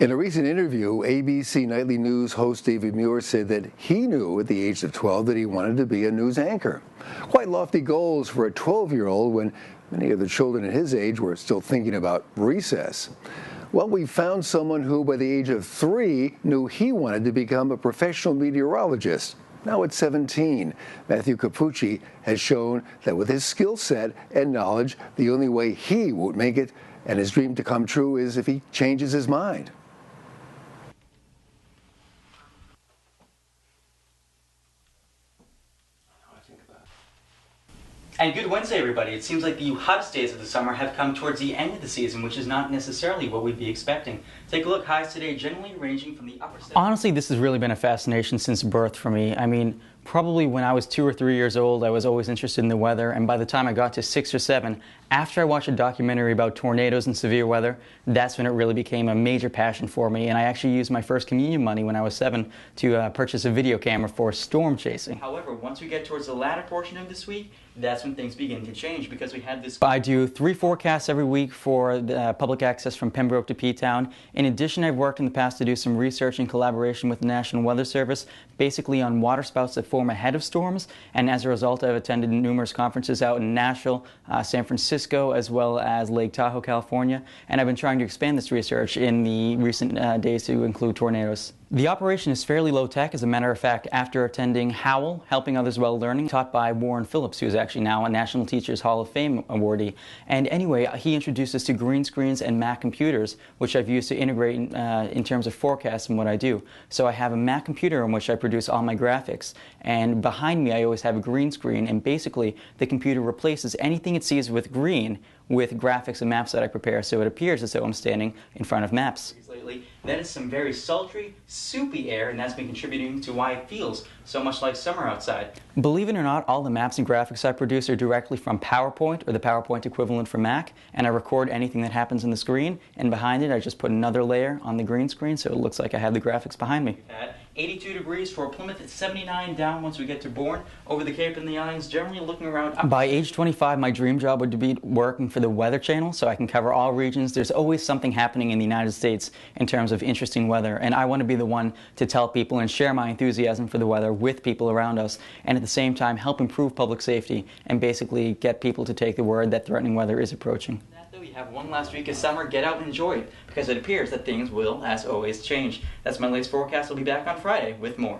In a recent interview, ABC Nightly News host David Muir said that he knew at the age of 12 that he wanted to be a news anchor. Quite lofty goals for a 12-year-old when many of the children at his age were still thinking about recess. Well, we found someone who, by the age of 3, knew he wanted to become a professional meteorologist. Now at 17, Matthew Capucci has shown that with his skill set and knowledge, the only way he won't make it and his dream to come true is if he changes his mind. And good Wednesday, everybody. It seems like the hottest days of the summer have come towards the end of the season, which is not necessarily what we'd be expecting. Take a look. Highs today generally ranging from the upper 70s. Honestly, this has really been a fascination since birth for me. I mean, probably when I was 2 or 3 years old, I was always interested in the weather, and by the time I got to 6 or 7, after I watched a documentary about tornadoes and severe weather, that's when it really became a major passion for me, and I actually used my first communion money when I was 7 to purchase a video camera for storm chasing. However, once we get towards the latter portion of this week, that's when things begin to change, because we had this... I do 3 forecasts every week for the public access from Pembroke to P-Town. In addition, I've worked in the past to do some research in collaboration with the National Weather Service, basically on waterspouts that form ahead of storms, and as a result, I've attended numerous conferences out in Nashville, San Francisco, as well as Lake Tahoe, California, and I've been trying to expand this research in the recent days to include tornadoes. The operation is fairly low-tech. As a matter of fact, after attending Howell, Helping Others While Learning, taught by Warren Phillips, who is actually now a National Teachers Hall of Fame awardee. And anyway, he introduced us to green screens and Mac computers, which I've used to integrate in terms of forecasts and what I do. So I have a Mac computer in which I produce all my graphics, and behind me I always have a green screen, and basically the computer replaces anything it sees with green with graphics and maps that I prepare, so it appears as though I'm standing in front of maps. Lately, that is some very sultry, soupy air, and that's been contributing to why it feels so much like summer outside. Believe it or not, all the maps and graphics I produce are directly from PowerPoint, or the PowerPoint equivalent for Mac, and I record anything that happens on the screen, and behind it I just put another layer on the green screen so it looks like I have the graphics behind me. 82 degrees for Plymouth at 79 down once we get to Bourne. Over the Cape and the Islands, generally looking around... By age 25, my dream job would be working for the Weather Channel, so I can cover all regions. There's always something happening in the United States in terms of interesting weather, and I want to be the one to tell people and share my enthusiasm for the weather with people around us, and at the same time help improve public safety and basically get people to take the word that threatening weather is approaching. You have one last week of summer. Get out and enjoy it, because it appears that things will, as always, change. That's my latest forecast. I'll be back on Friday with more.